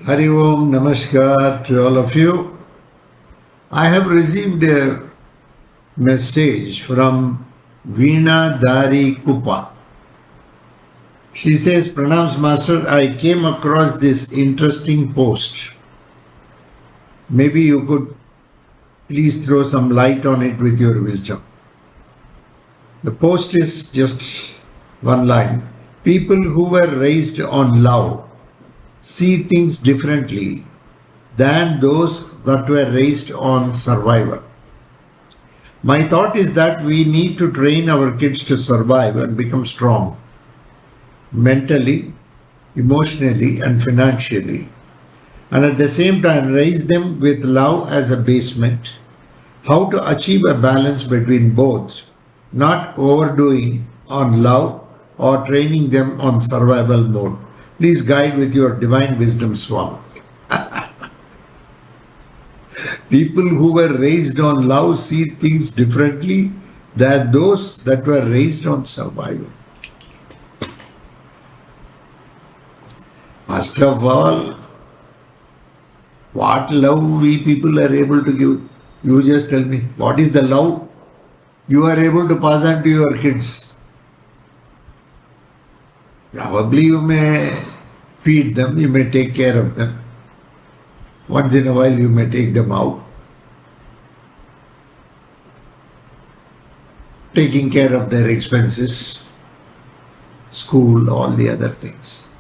Hari Om, Namaskar to all of you. I have received a message from Veena Dari Kupa. She says, Pranams Master, I came across this interesting post. Maybe you could please throw some light on it with your wisdom. The post is just one line. People who were raised on love see things differently than those that were raised on survival. My thought is that we need to train our kids to survive and become strong mentally, emotionally, and financially, and at the same time raise them with love as a basement. How to achieve a balance between both, not overdoing on love or training them on survival mode. Please guide with your divine wisdom, Swami. People who were raised on love see things differently than those that were raised on survival. First of all, what love we people are able to give? You just tell me, what is the love you are able to pass on to your kids? Probably you may feed them, you may take care of them. Once in a while you may take them out. Taking care of their expenses, school, all the other things.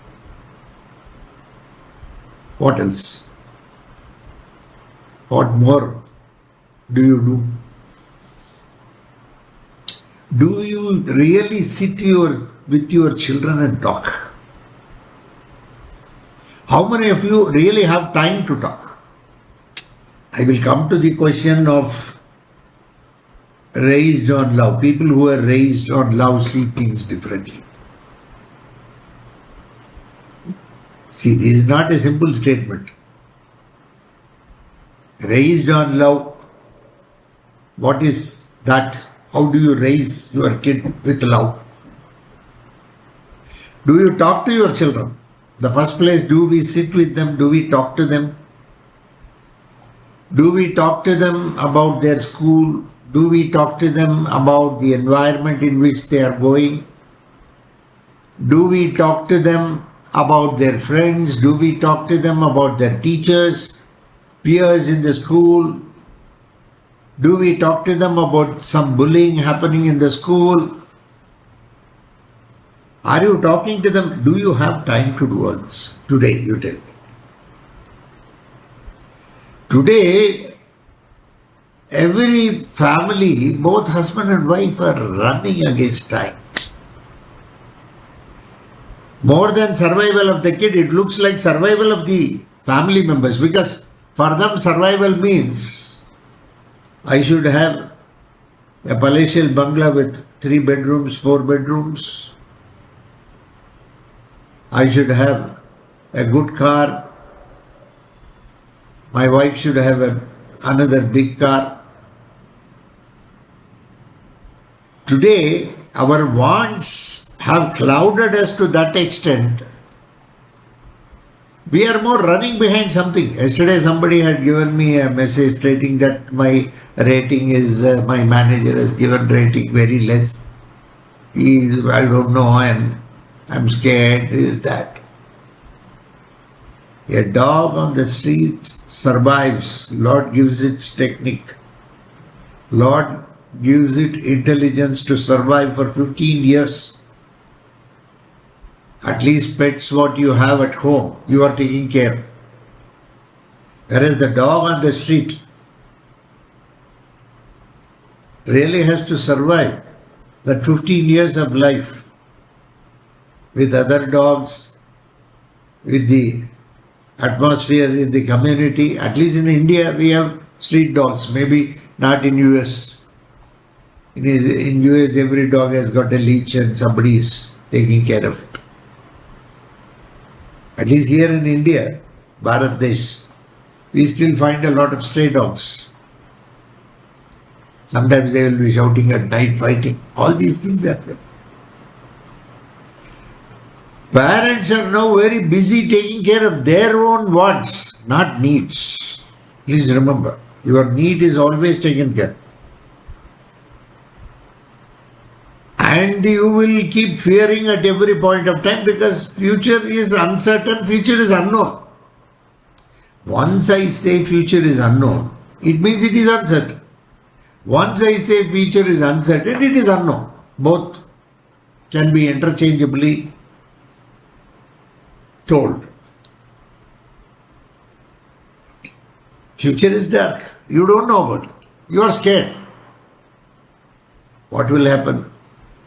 What else? What more do you do? Do you really sit with your children and talk? How many of you really have time to talk? I will come to the question of raised on love. People who are raised on love see things differently. See, this is not a simple statement. Raised on love, what is that? How do you raise your kid with love? Do you talk to your children? The first place, do we sit with them? Do we talk to them? Do we talk to them about their school? Do we talk to them about the environment in which they are going? Do we talk to them about their friends? Do we talk to them about their teachers, peers in the school? Do we talk to them about some bullying happening in the school? Are you talking to them? Do you have time to do all this? Today, you tell me. Today, every family, both husband and wife are running against time. More than survival of the kid, it looks like survival of the family members, because for them survival means I should have a palatial bungalow with 3 bedrooms, 4 bedrooms. I should have a good car. My wife should have another big car. Today, our wants have clouded us to that extent. We are more running behind something. Yesterday, somebody had given me a message stating that my rating is, my manager has given rating very less. I don't know, I'm scared, this, that. A dog on the street survives. Lord gives it technique. Lord gives it intelligence to survive for 15 years. At least pets what you have at home, you are taking care. Whereas the dog on the street really has to survive that 15 years of life with other dogs, with the atmosphere in the community. At least in India we have street dogs, maybe not in US. In US every dog has got a leash and somebody is taking care of it. At least here in India, Bharat Desh, we still find a lot of stray dogs. Sometimes they will be shouting at night, fighting. All these things happen. Parents are now very busy taking care of their own wants, not needs. Please remember, your need is always taken care. And you will keep fearing at every point of time because future is uncertain, future is unknown. Once I say future is unknown, it means it is uncertain. Once I say future is uncertain, it is unknown. Both can be interchangeably told. Future is dark. You don't know about it. You are scared. What will happen?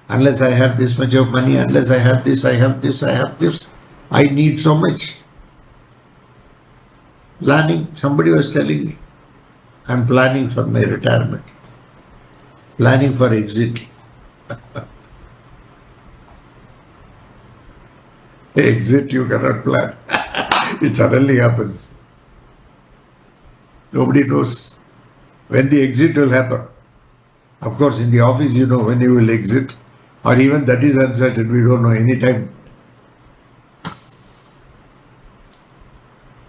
Unless I have this much of money, unless I have this, I have this, I have this. I need so much. Planning. Somebody was telling me, I'm planning for my retirement. Planning for exit. Exit you cannot plan. It suddenly happens. Nobody knows when the exit will happen. Of course, in the office, you know when you will exit, or even that is uncertain. We don't know any time.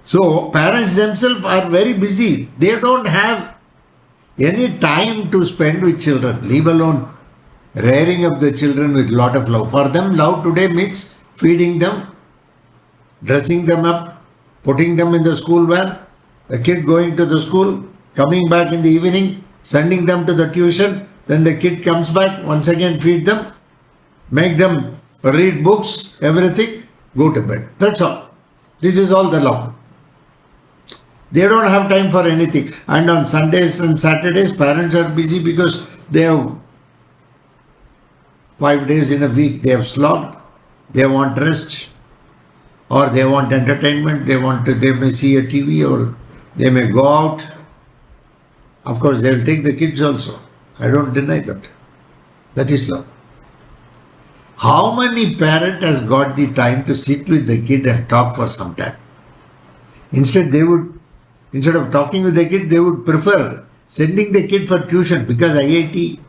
So, parents themselves are very busy. They don't have any time to spend with children, leave alone rearing up the children with lot of love. For them, love today means feeding them, dressing them up, putting them in the school van, a kid going to the school, coming back in the evening, sending them to the tuition, then the kid comes back, once again feed them, make them read books, everything, go to bed. That's all. This is all the love. They don't have time for anything. And on Sundays and Saturdays, parents are busy because they have 5 days in a week, they have slogged, they want rest, or they want entertainment, they may see a TV, or they may go out. Of course, they will take the kids also. I don't deny that. That is love. How many parent has got the time to sit with the kid and talk for some time? Instead of talking with the kid, they would prefer sending the kid for tuition, because IIT,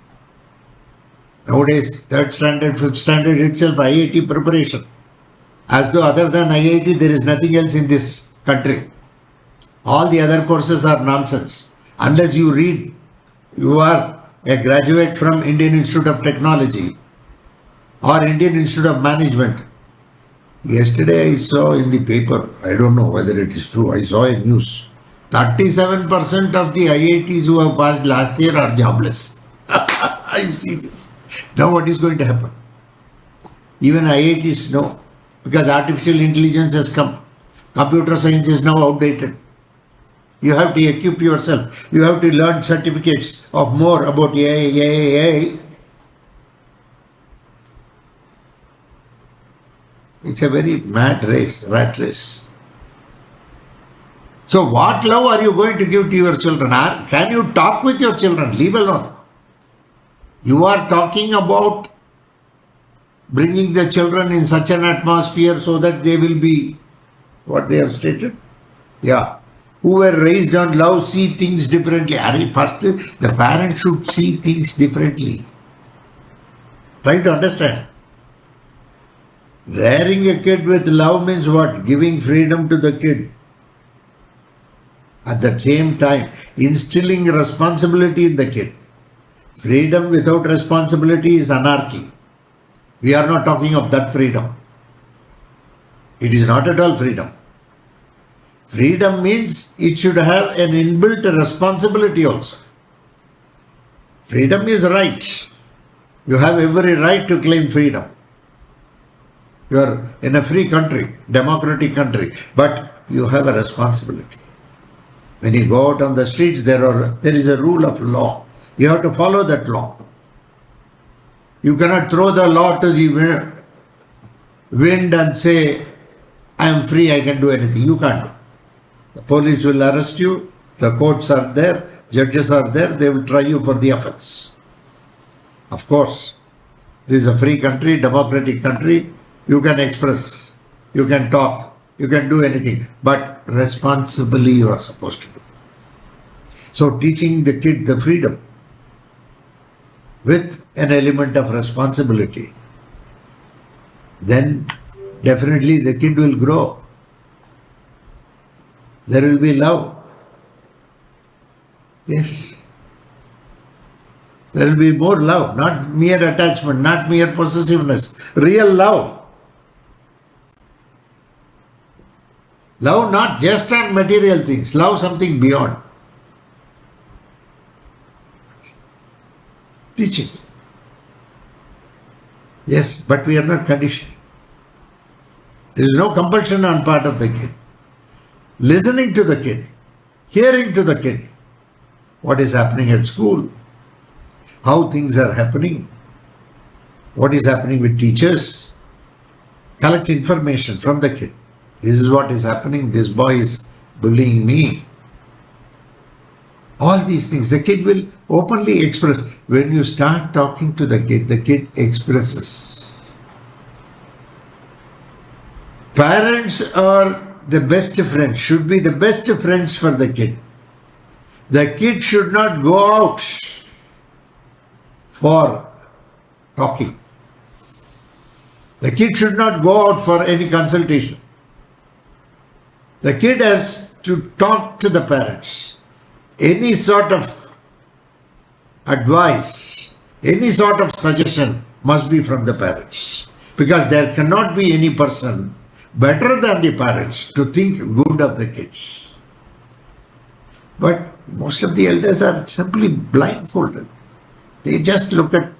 nowadays, 3rd standard, 5th standard itself, IIT preparation. As though other than IIT, there is nothing else in this country. All the other courses are nonsense. Unless you read, you are a graduate from Indian Institute of Technology or Indian Institute of Management. Yesterday I saw in the paper, I don't know whether it is true, I saw a news. 37% of the IITs who have passed last year are jobless. I see this. Now what is going to happen? Even IITs know, because artificial intelligence has come. Computer science is now outdated. You have to equip yourself. You have to learn certificates of more about AI. It's a very mad race, rat race. So what love are you going to give to your children? Can you talk with your children? Leave alone. You are talking about bringing the children in such an atmosphere so that they will be what they have stated. Yeah. Who were raised on love see things differently. First, the parent should see things differently. Try to understand. Rearing a kid with love means what? Giving freedom to the kid. At the same time, instilling responsibility in the kid. Freedom without responsibility is anarchy. We are not talking of that freedom. It is not at all freedom. Freedom means it should have an inbuilt responsibility also. Freedom is right. You have every right to claim freedom. You are in a free country, democratic country, but you have a responsibility. When you go out on the streets, there is a rule of law. You have to follow that law. You cannot throw the law to the wind and say, I am free, I can do anything. You can't do. The police will arrest you, the courts are there, judges are there, they will try you for the offense. Of course, this is a free country, democratic country. You can express, you can talk, you can do anything, but responsibly you are supposed to do. So teaching the kid the freedom with an element of responsibility, then definitely the kid will grow. There will be love. Yes. There will be more love, not mere attachment, not mere possessiveness, real love. Love not just on material things, love something beyond. Teaching. Yes, but we are not conditioning. There is no compulsion on part of the kid. Listening to the kid, hearing to the kid, what is happening at school, how things are happening, what is happening with teachers, collect information from the kid. This is what is happening, this boy is bullying me. All these things, the kid will openly express. When you start talking to the kid expresses. Parents are the best friends, should be the best friends for the kid. The kid should not go out for talking. The kid should not go out for any consultation. The kid has to talk to the parents. Any sort of advice, any sort of suggestion must be from the parents. Because there cannot be any person better than the parents to think good of the kids. But most of the elders are simply blindfolded. They just look at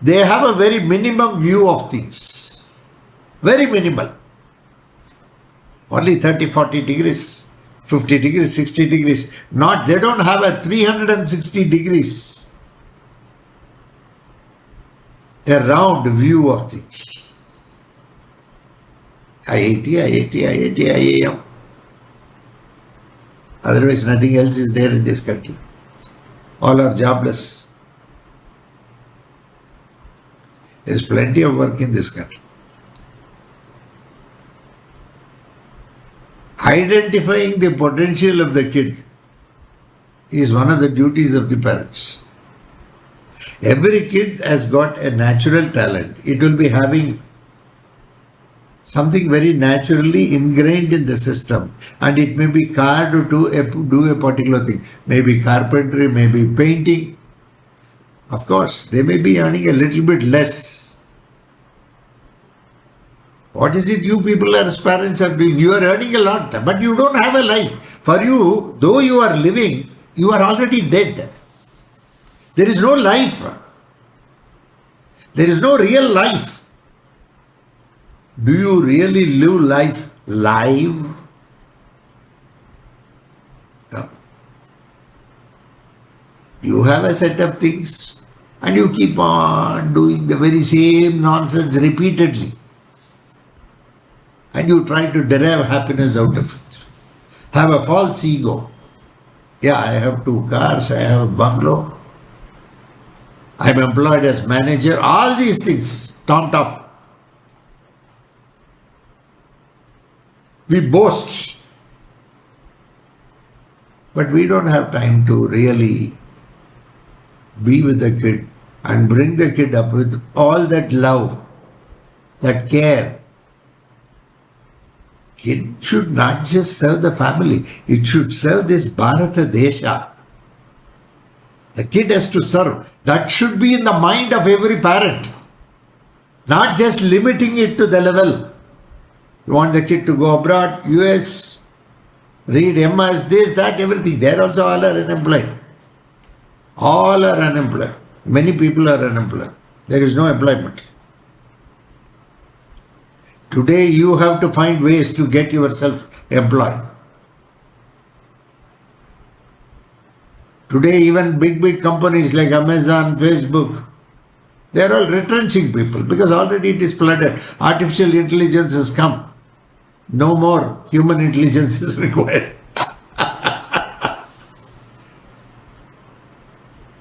they have a very minimum view of things. Very minimal. Only 30, 40 degrees, 50 degrees, 60 degrees. They don't have a 360 degrees. A round view of things. IIM. Otherwise, nothing else is there in this country. All are jobless. There is plenty of work in this country. Identifying the potential of the kid is one of the duties of the parents. Every kid has got a natural talent. It will be having something very naturally ingrained in the system, and it may be called to do a particular thing. Maybe carpentry, maybe painting. Of course, they may be earning a little bit less. What is it you people as parents are doing? You are earning a lot, but you don't have a life. For you, though you are living, you are already dead. There is no life. There is no real life. Do you really live life live? No. You have a set of things and you keep on doing the very same nonsense repeatedly. And you try to derive happiness out of it. Have a false ego. Yeah, I have 2 cars, I have a bungalow. I am employed as manager. All these things, top. We boast. But we don't have time to really be with the kid and bring the kid up with all that love, that care. Kid should not just serve the family. It should serve this Bharata Desha. The kid has to serve. That should be in the mind of every parent. Not just limiting it to the level. You want the kid to go abroad, US, read MS, this, that, everything. There also all are unemployed. All are unemployed. Many people are unemployed. There is no employment. Today you have to find ways to get yourself employed. Today even big companies like Amazon, Facebook, they are all retrenching people because already it is flooded. Artificial intelligence has come. No more human intelligence is required.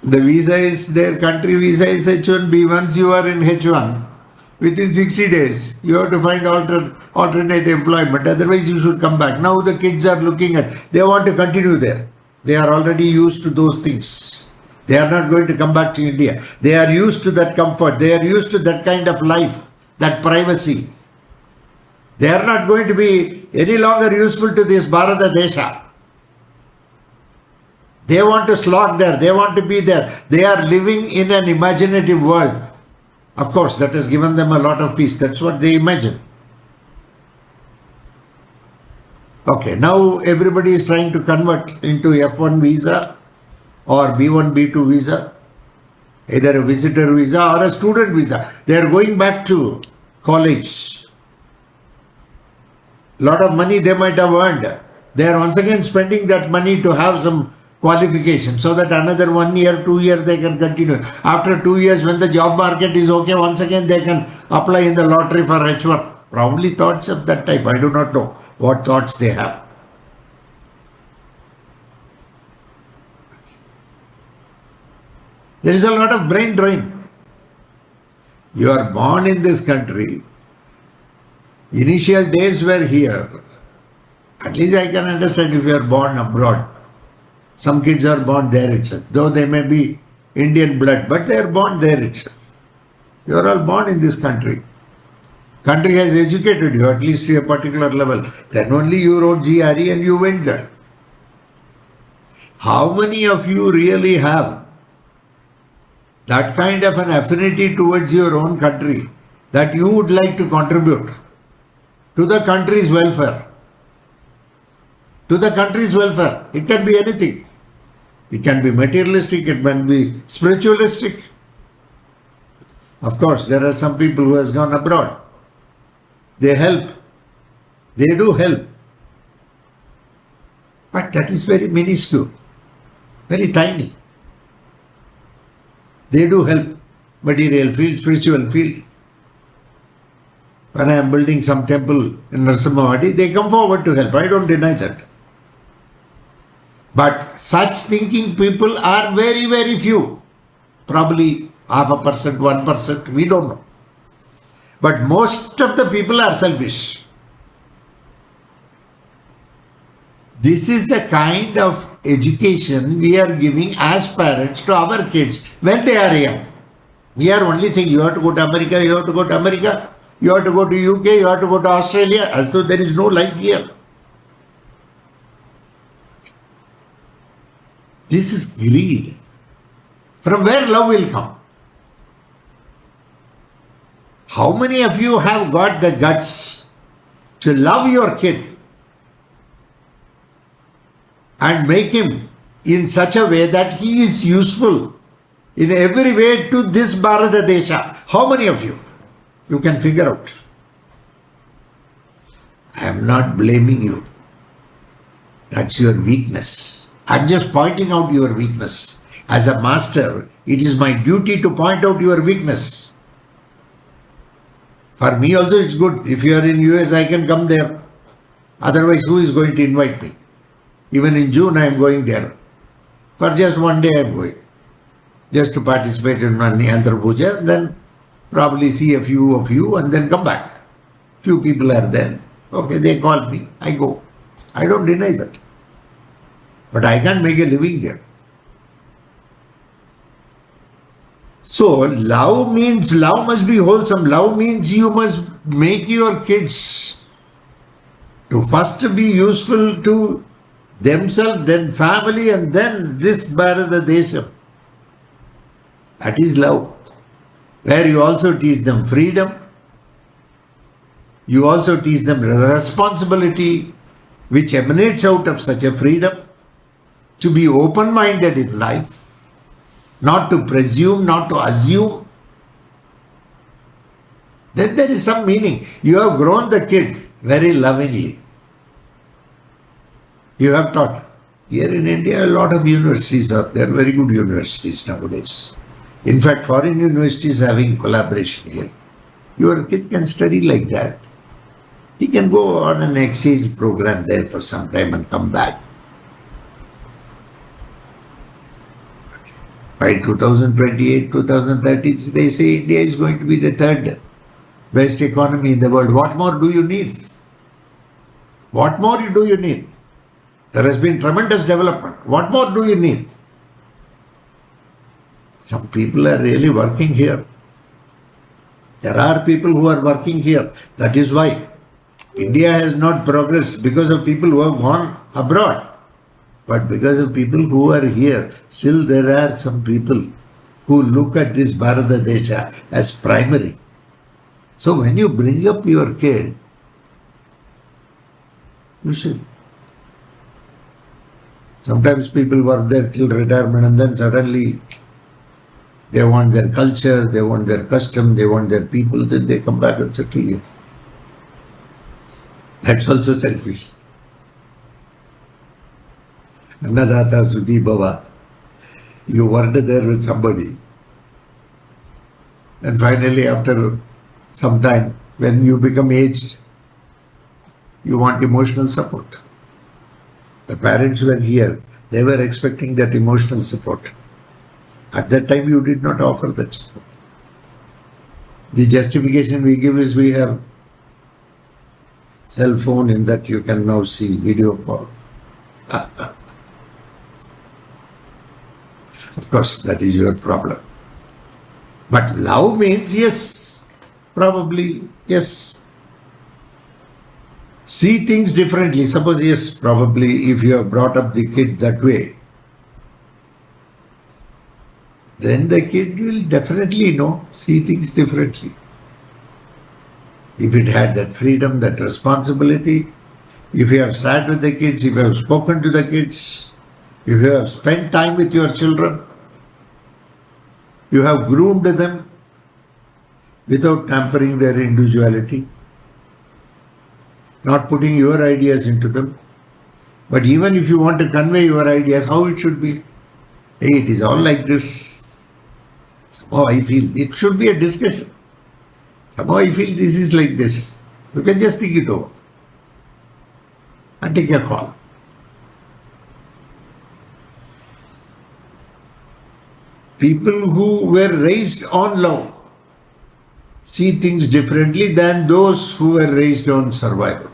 The visa is, their country visa is H1B. Once you are in H1, within 60 days, you have to find alternate employment. Otherwise, you should come back. Now the kids are looking at, they want to continue there. They are already used to those things. They are not going to come back to India. They are used to that comfort. They are used to that kind of life, that privacy. They are not going to be any longer useful to this Bharata Desha. They want to slog there. They want to be there. They are living in an imaginative world. Of course, that has given them a lot of peace. That's what they imagine. Okay, now everybody is trying to convert into F1 visa or B1, B2 visa, either a visitor visa or a student visa. They are going back to college. Lot of money they might have earned. They are once again spending that money to have some qualification so that another 1 year, 2 years they can continue. After 2 years, when the job market is okay, once again they can apply in the lottery for H1. Probably thoughts of that type. I do not know what thoughts they have. There is a lot of brain drain. You are born in this country. Initial days were here. At least I can understand if you are born abroad. Some kids are born there itself, though they may be Indian blood, but they are born there itself. You are all born in this country. Country has educated you at least to a particular level. Then only you wrote GRE and you went there. How many of you really have that kind of an affinity towards your own country that you would like to contribute to the country's welfare? To the country's welfare. It can be anything. It can be materialistic, it can be spiritualistic. Of course, there are some people who has gone abroad. They help. They do help. But that is very minuscule, very tiny. They do help. Material field, spiritual field. When I am building some temple in Narasimhavadi, they come forward to help. I don't deny that. But such thinking people are very, very few. Probably 0.5%, 1%, we don't know. But most of the people are selfish. This is the kind of education we are giving as parents to our kids when they are young. We are only saying you have to go to America, you have to go to America, you have to go to UK, you have to go to Australia, as though there is no life here. This is greed. From where love will come? How many of you have got the guts to love your kid and make him in such a way that he is useful in every way to this Bharata Desha? How many of you? You can figure out. I am not blaming you. That's your weakness. I'm just pointing out your weakness. As a master, it is my duty to point out your weakness. For me also it's good. If you are in US, I can come there. Otherwise, who is going to invite me? Even in June, I am going there. For just one day, I am going. Just to participate in one Andhra Poojaya, and then probably see a few of you and then come back. Few people are there. Okay, they call me. I go. I don't deny that. But I can't make a living there. So, love means love must be wholesome. Love means you must make your kids to first be useful to themselves, then family, and then this Bharata Desha. That is love. Where you also teach them freedom. You also teach them responsibility which emanates out of such a freedom. To be open-minded in life. Not to presume, not to assume. Then there is some meaning. You have grown the kid very lovingly. You have taught. Here in India, a lot of universities are there, very good universities nowadays. In fact, foreign universities having collaboration here. Your kid can study like that. He can go on an exchange program there for some time and come back. By 2028, 2030, they say India is going to be the third best economy in the world. What more do you need? What more do you need? There has been tremendous development. What more do you need? Some people are really working here. There are people who are working here. That is why India has not progressed because of people who have gone abroad, but because of people who are here. Still, there are some people who look at this Bharata Desha as primary. So, when you bring up your kid, you should. Sometimes people work there till retirement and then suddenly they want their culture, they want their custom, they want their people, then they come back and settle here. That's also selfish. Annadata Sukhi Bhava. You worked there with somebody. And finally, after some time, when you become aged, you want emotional support. The parents were here. They were expecting that emotional support. At that time, you did not offer that support. The justification we give is we have cell phone in that you can now see video call. Of course, that is your problem. But love means yes, probably yes. See things differently. Suppose yes, probably if you have brought up the kid that way, then the kid will definitely see things differently. If it had that freedom, that responsibility, if you have sat with the kids, if you have spoken to the kids, if you have spent time with your children, you have groomed them without tampering their individuality, not putting your ideas into them. But even if you want to convey your ideas, how it should be, hey, it is all like this. Somehow I feel it should be a discussion. Somehow I feel this is like this. You can just think it over and take a call. People who were raised on love see things differently than those who were raised on survival.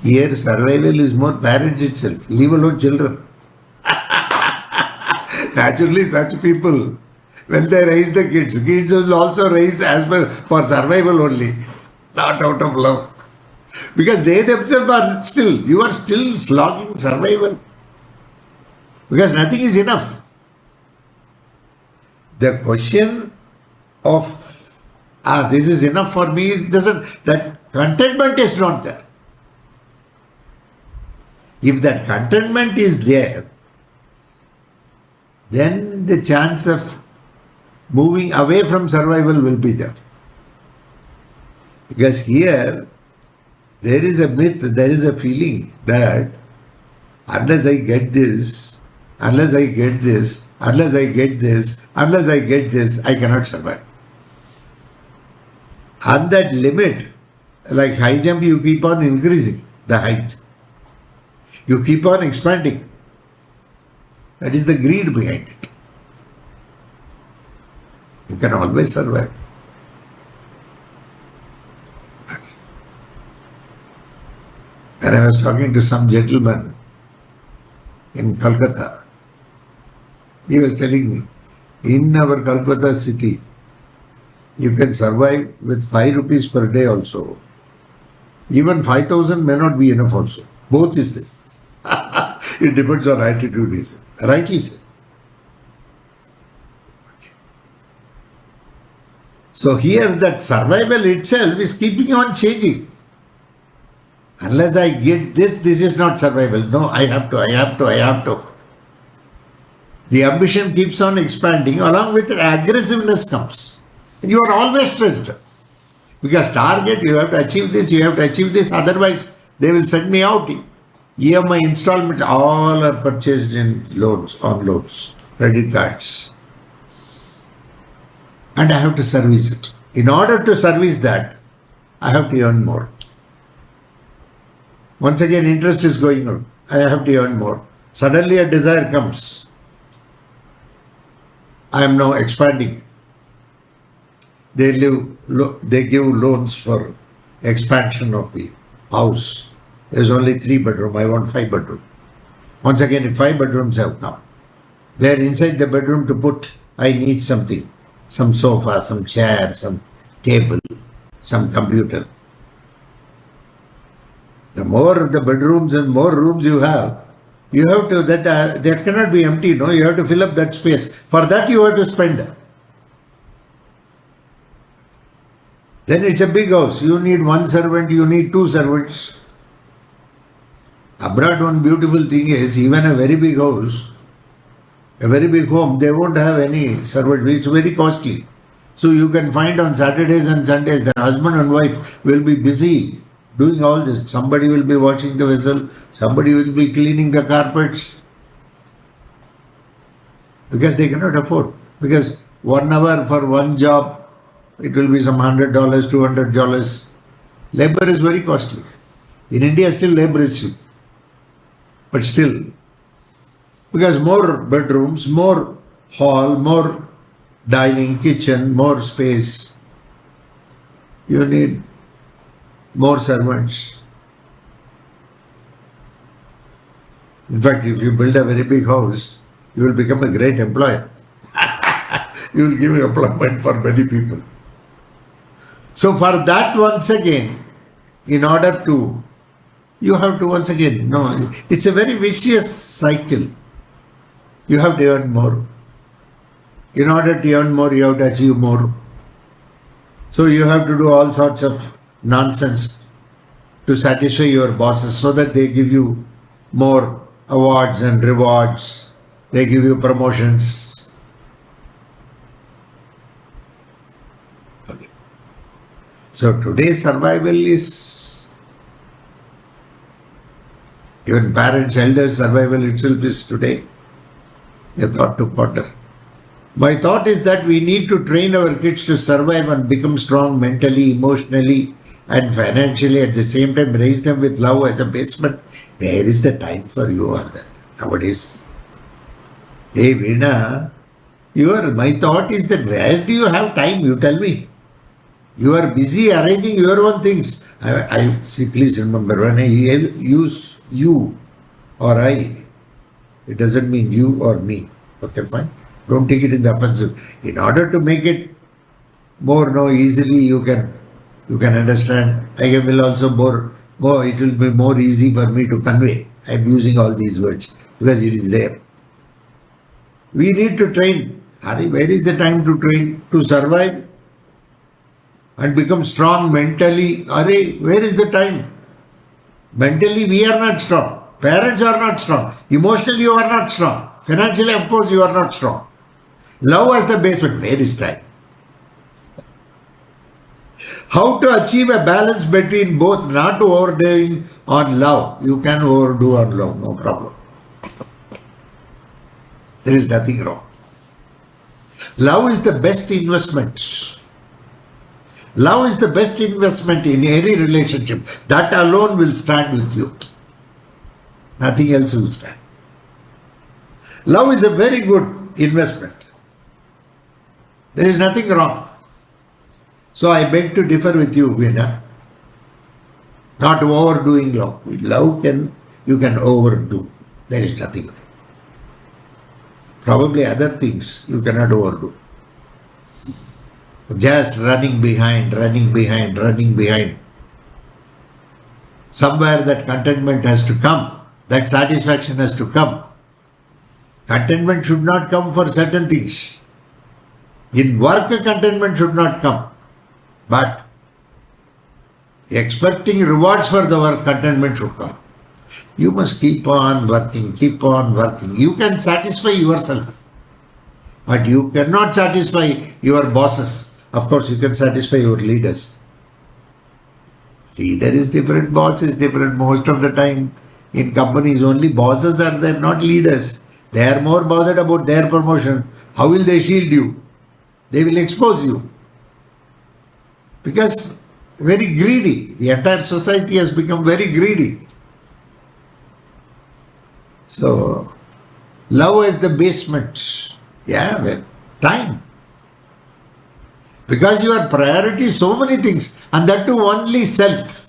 Here, survival is more parents itself, leave alone children. Naturally, such people, when they raise the kids will also raise as well for survival only, not out of love. Because they themselves are still, you are still slogging survival. Because nothing is enough. The question of, this is enough for me, that contentment is not there. If that contentment is there, then the chance of moving away from survival will be there. Because here, there is a myth, there is a feeling that unless I get this, unless I get this, unless I get this, unless I get this, I cannot survive. And that limit, like high jump, you keep on increasing the height. You keep on expanding. That is the greed behind it. You can always survive. And I was talking to some gentleman in Calcutta. He was telling me, in our Calcutta city, you can survive with 5 rupees per day also. Even 5,000 may not be enough also. Both is there. It depends on attitude, is rightly said. So here that survival itself is keeping on changing. Unless I get this, this is not survival. No, I have to. The ambition keeps on expanding, along with it, aggressiveness comes. You are always stressed. Because target, you have to achieve this, otherwise they will send me out. EMI installment, all are purchased in loans, on loans, credit cards. And I have to service it. In order to service that, I have to earn more. Once again, interest is going on. I have to earn more. Suddenly a desire comes. I am now expanding. They give loans for expansion of the house. There's only 3 bedroom. I want 5 bedroom. Once again, if 5 bedrooms have come, they are inside the bedroom to put I need something. Some sofa, some chair, some table, some computer. The more the bedrooms and more rooms you have to, that cannot be empty, no? You have to fill up that space. For that you have to spend. Then it's a big house. You need one servant, you need two servants. Abroad, one beautiful thing is, even a very big house, a very big home, they won't have any servant. It's very costly. So you can find on Saturdays and Sundays, the husband and wife will be busy doing all this. Somebody will be washing the vessel, somebody will be cleaning the carpets. Because they cannot afford. Because 1 hour for one job, it will be some $100, $200. Labor is very costly. In India, still labor is cheap. But still, because more bedrooms, more hall, more dining, kitchen, more space, you need more servants. In fact, if you build a very big house, you will become a great employer. You will give employment for many people. So for that, once again, in order to, you have to once again, no, it's a very vicious cycle. You have to earn more. In order to earn more, you have to achieve more. So you have to do all sorts of nonsense to satisfy your bosses so that they give you more awards and rewards. They give you promotions. Okay. So today's survival is, even parents, elders' survival itself is today a thought to ponder. My thought is that we need to train our kids to survive and become strong mentally, emotionally, and financially. At the same time, raise them with love as a basement. Where is the time for you all that nowadays? Hey Veena, my thought is that where do you have time? You tell me. You are busy arranging your own things. I see, please remember, when I use you or I, it doesn't mean you or me. Okay, fine. Don't take it in the offensive. In order to make it more easily, you can understand. I will also more. It will be more easy for me to convey. I am using all these words because it is there. We need to train. Where is the time to train? To survive and become strong mentally. Where is the time? Mentally, we are not strong. Parents are not strong. Emotionally, you are not strong. Financially, of course, you are not strong. Love as the basement. Where is time? How to achieve a balance between both, not overdoing on love. You can overdo on love, no problem. There is nothing wrong. Love is the best investment. Love is the best investment in any relationship. That alone will stand with you. Nothing else will stand. Love is a very good investment. There is nothing wrong. So I beg to differ with you, Veena. Not overdoing love. Love you can overdo. There is nothing wrong. Probably other things you cannot overdo. Just running behind. Somewhere that contentment has to come. That satisfaction has to come. Contentment should not come for certain things. In work, contentment should not come. But expecting rewards for the work, contentment should come. You must keep on working. You can satisfy yourself. But you cannot satisfy your bosses. Of course, you can satisfy your leaders. Leader is different, boss is different. Most of the time in companies, only bosses are there, not leaders. They are more bothered about their promotion. How will they shield you? They will expose you. Because very greedy. The entire society has become very greedy. So, love is the basement. Time. Because your priority is so many things, and that too only self,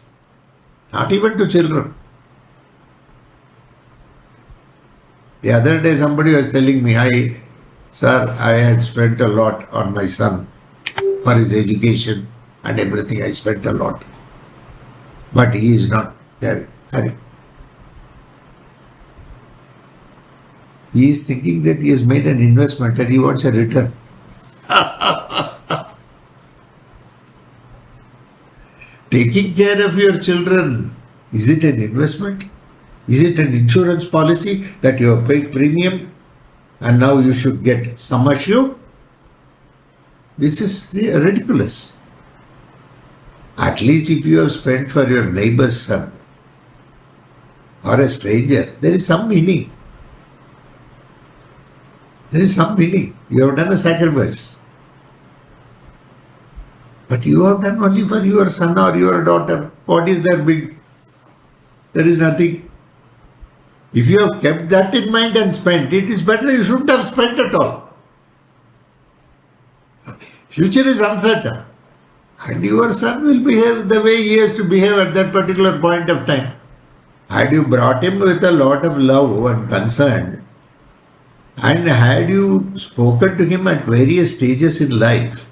not even to children. The other day somebody was telling me, Sir, I had spent a lot on my son for his education and everything. I spent a lot. But he is not there. He is thinking that he has made an investment and he wants a return. Taking care of your children, is it an investment? Is it an insurance policy that you have paid premium and now you should get sum assured? This is ridiculous. At least if you have spent for your neighbor's son or a stranger, there is some meaning. There is some meaning. You have done a sacrifice. But you have done only for your son or your daughter. What is there big? There is nothing. If you have kept that in mind and spent, it is better you shouldn't have spent at all. Okay. Future is uncertain. And your son will behave the way he has to behave at that particular point of time. Had you brought him with a lot of love and concern, and had you spoken to him at various stages in life,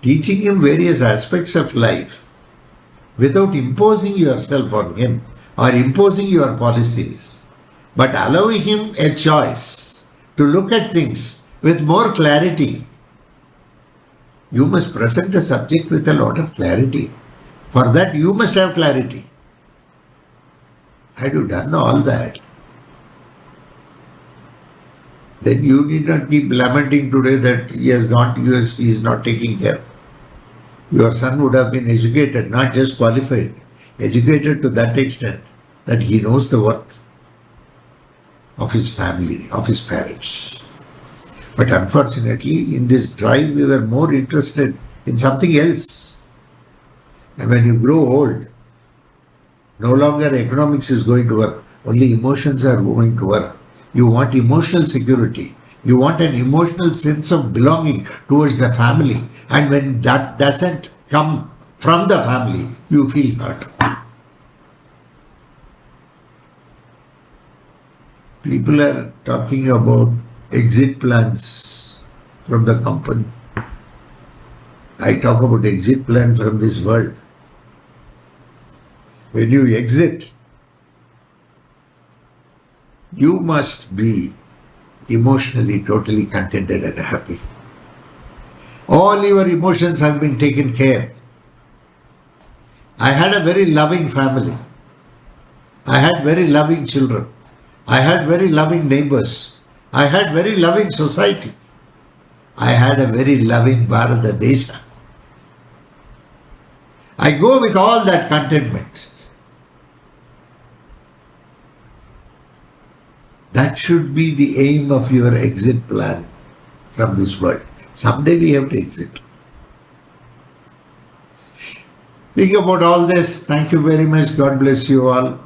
teaching him various aspects of life, without imposing yourself on him or imposing your policies, but allowing him a choice to look at things with more clarity, you must present the subject with a lot of clarity. For that, you must have clarity. Had you done all that, then you need not keep lamenting today that he has gone to US, he is not taking care. Your son would have been educated, not just qualified, educated to that extent that he knows the worth of his family, of his parents. But unfortunately, in this drive, we were more interested in something else. And when you grow old, no longer economics is going to work, only emotions are going to work. You want emotional security. You want an emotional sense of belonging towards the family. And when that doesn't come from the family, you feel hurt. People are talking about exit plans from the company. I talk about exit plan from this world. When you exit, you must be emotionally totally contented and happy. All your emotions have been taken care. I had a very loving family. I had very loving children. I had very loving neighbors. I had very loving society. I had a very loving Bharata Desha. I go with all that contentment. That should be the aim of your exit plan from this world. Someday we have to exit. Think about all this. Thank you very much. God bless you all.